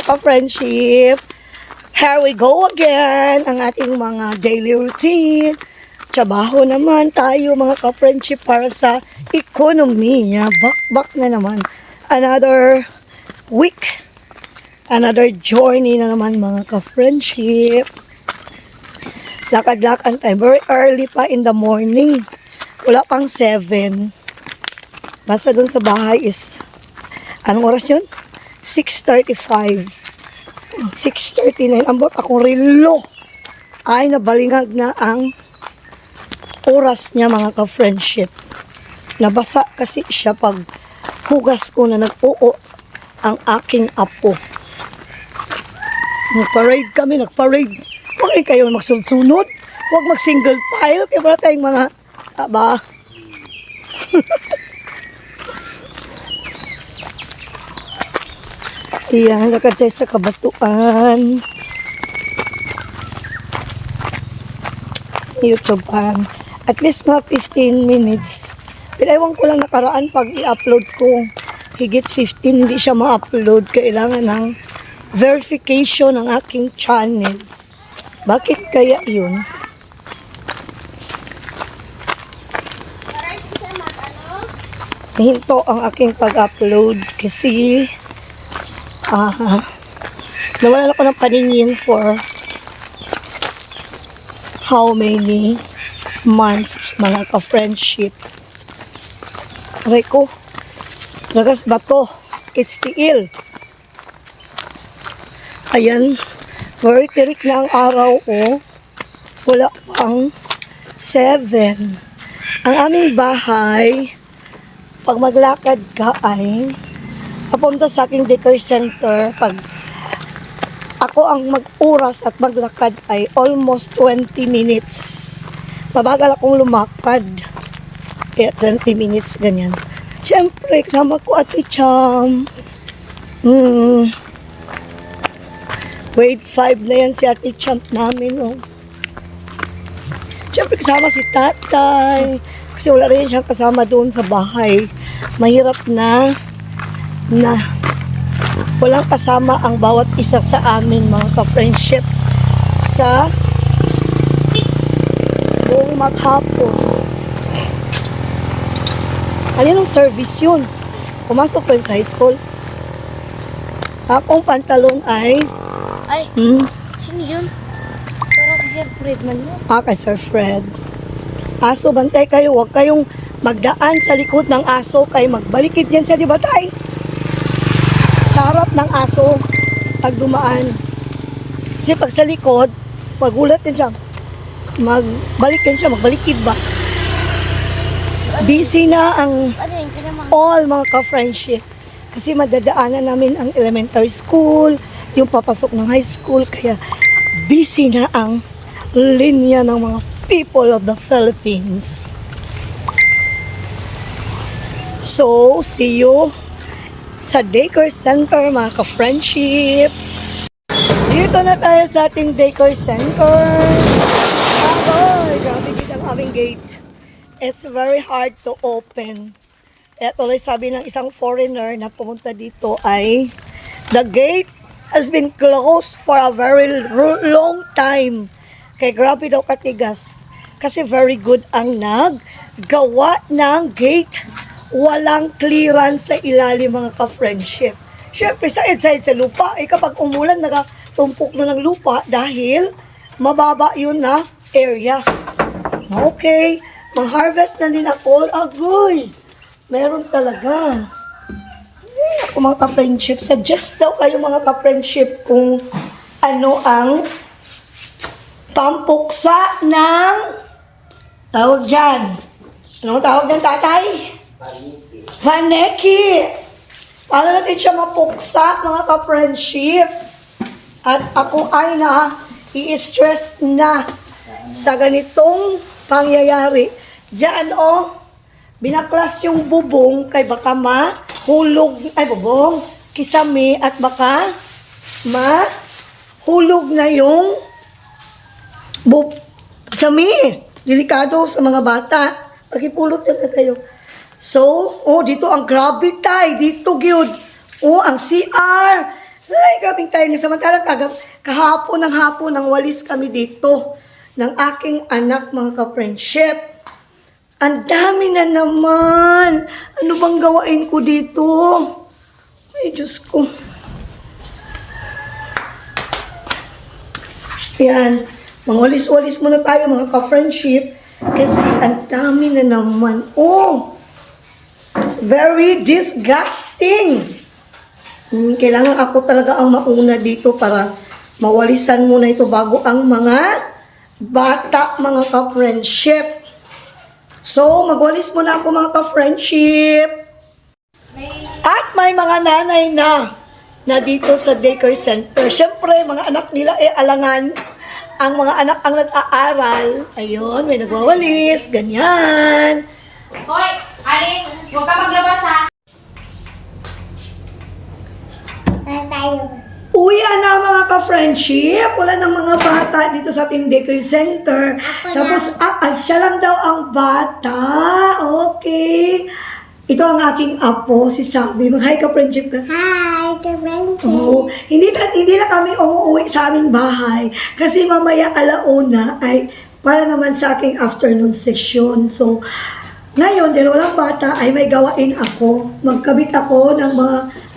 Ka-friendship, here we go again, ang ating mga daily routine. Trabaho naman tayo mga ka-friendship para sa ekonomiya. Bakbak na naman. Another week, another journey na naman mga ka-friendship. Lakad-lakad tayo. Very early pa in the morning. Wala pang 7. Basta dun sa bahay is, anong oras yun? 6:35. 6:39. Ambot akong relo. Ay, nabalingag na ang oras niya mga ka-friendship. Nabasa kasi siya pag hugas ko na nag-uo ang aking apo. Nag-parade kami, nag-parade. Huwag rin kayo magsunod-sunod. Huwag mag-single file. Kaya wala tayong mga taba. Iyan, lakad tayo sa kabatuan. YouTube at least mga 15 minutes. Pero ewan ko lang nakaraan pag i-upload ko. Higit 15, hindi siya ma-upload. Kailangan ng verification ng aking channel. Bakit kaya yun? Hinto ang aking pag-upload kasi nawalan ako ng paningin for how many months mga ka-friendship. Aray ko, nagas bato, it's tiil. Ayan, very tirik na ang araw o. Wala pang 7. Ang aming bahay, pag maglakad ka ay papunta sa aking daycare center. Pag ako ang mag-uras at maglakad ay almost 20 minutes. Mabagal akong lumakad. Kaya 20 minutes ganyan. Siyempre, kasama ko Ate Cham. Grade 5 na yan si Ate Cham namin. Oh. Siyempre, kasama si Tatay. Kasi wala rin siyang kasama doon sa bahay. Mahirap na walang kasama ang bawat isa sa amin mga ka-friendship sa buong maghapon. Anong service yun? Pumasok ko sa high school. Akong pantalon ay sino yun? Para si Sir Fred man yun. Kay Sir Fred. Aso, bantay kayo. Huwag kayong magdaan sa likod ng aso kay magbalikid yan siya, di ba tay? Sa harap ng aso pag dumaan. Kasi pag sa likod, magulat din siya. Magbalik din siya, magbalikid ba? Busy na ang all mga ka-friendship. Kasi madadaanan namin ang elementary school, yung papasok ng high school, kaya busy na ang linya ng mga people of the Philippines. So, see you sa daycare center mga ka-friendship. Dito na tayo sa ating daycare center. Grabe dito ang aming gate. It's very hard to open. Kaya tuloy sabi ng isang foreigner na pumunta dito ay the gate has been closed for a very long time. Kaya grabe daw katigas. Kasi very good ang naggawa ng gate. Walang clearance sa ilalim mga ka-friendship. Siyempre, side-side sa lupa. Kapag umulan, nakatumpok na ng lupa dahil mababa yun na area. Okay. Mag-harvest na din ako. Agoy! Meron talaga. Ako mga ka-friendship. Suggest daw kayo mga ka-friendship kung ano ang pampuksa ng tawag dyan. Anong tawag dyan, tatay? Vaneki. Paano natin siya mapuksa, mga ka-friendship? At ako ay i-stress na sa ganitong pangyayari. Diyan, binaklas yung bubong kay baka mahulog, kisame at baka mahulog na yung kisame. Delikado sa mga bata. Pagipulot yan tayo. So, dito ang grabe tay. Dito, gyud. Ang CR. Ay, grabing tayo na. Samantalang kahapon ng hapon, nang walis kami dito ng aking anak, mga ka-friendship. Ang dami na naman. Ano bang gawain ko dito? Ay, Diyos ko. Yan. Mangulis-ulis muna tayo, mga ka-friendship. Kasi ang dami na naman. Oh! It's very disgusting. Kailangan ako talaga ang mauna dito para mawalisan muna ito bago ang mga bata, mga ka-friendship. So, magwalis muna ako, mga ka-friendship. At may mga nanay na dito sa daycare center. Siyempre, mga anak nila alangan. Ang mga anak ang nag-aaral. Ayun, may nagwawalis, ganyan. Hoy, Alin, huwag ka maglabas ha. Uwi na mga ka-friendship. Wala ng mga bata dito sa ating daycare center. Tapos, siya lang daw ang bata. Okay. Ito ang aking apo, si Sabi. Mag-hi ka-friendship ka. Hi, the friendship. Oo. Hindi na kami umuwi sa aming bahay. Kasi mamaya alauna ay para naman sa aking afternoon session. So, ngayon, dahil walang bata, ay may gawain ako. Magkabit ako ng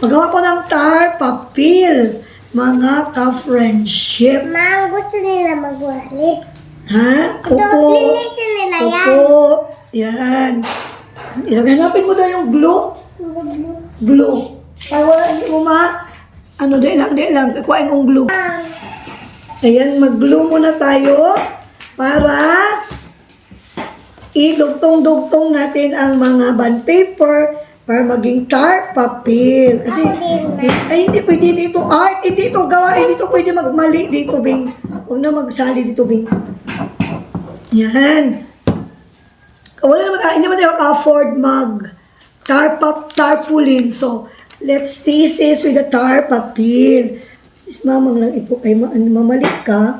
magawa ko ng tar, papel, mga ka-friendship. Ma'am, gusto nila magwalis. Ha? Ito, linisin nila yan. Opo. Yan. Hanapin mo na yung glue. Glue. Ay, wala, hindi mo di lang. Kukuhain kong glue. Ayan, mag-glue muna tayo para idugtong-dugtong natin ang mga bond paper para maging tar papel. Kasi, ay hindi pwede dito art, hindi ito gawain, dito pwede magmali dito, Bing. Huwag na magsali dito, Bing. Yan. Wala naman, hindi naman tayo maka-afford tarpaulin. So, let's this is with the tar papel. Is mamang lang ito ay mamalik ka.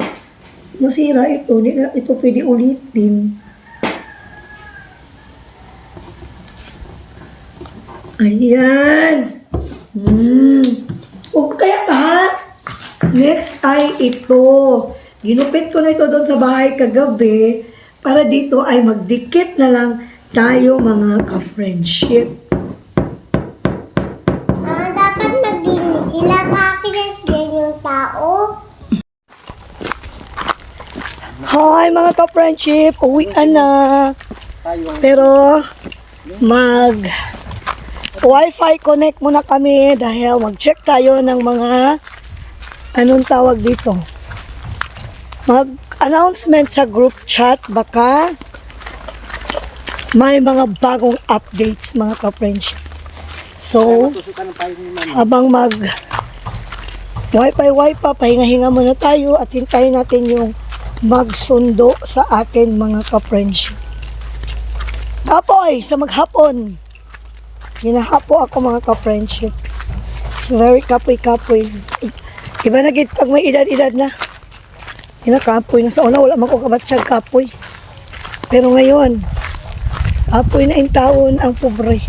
Masira ito, hindi na ito pwede ulitin. Ayan. O kaya ha? Next ay ito. Ginupit ko na ito doon sa bahay kagabi para dito ay magdikit na lang tayo, mga ka-friendship. Dapat naglinis sila kakinis din yung tao. Hi, mga ka-friendship. Uwi na. Pero Wi-Fi connect muna kami dahil mag-check tayo ng mga anong tawag dito. Mag-announcement sa group chat, baka may mga bagong updates, mga ka-friendship. So, habang Wi-Fi, pahinga-hinga muna tayo at hintayin natin yung magsundo sa atin, mga ka-friendship. Apoy, sa maghapon. Hinahapo ako, mga ka-friendship. It's very kapoy-kapoy. Iba na gid pag may edad-edad na. Hinakapoy na sa una, wala man ko kabatsyag kapoy. Pero ngayon, kapoy na in taon ang pobre.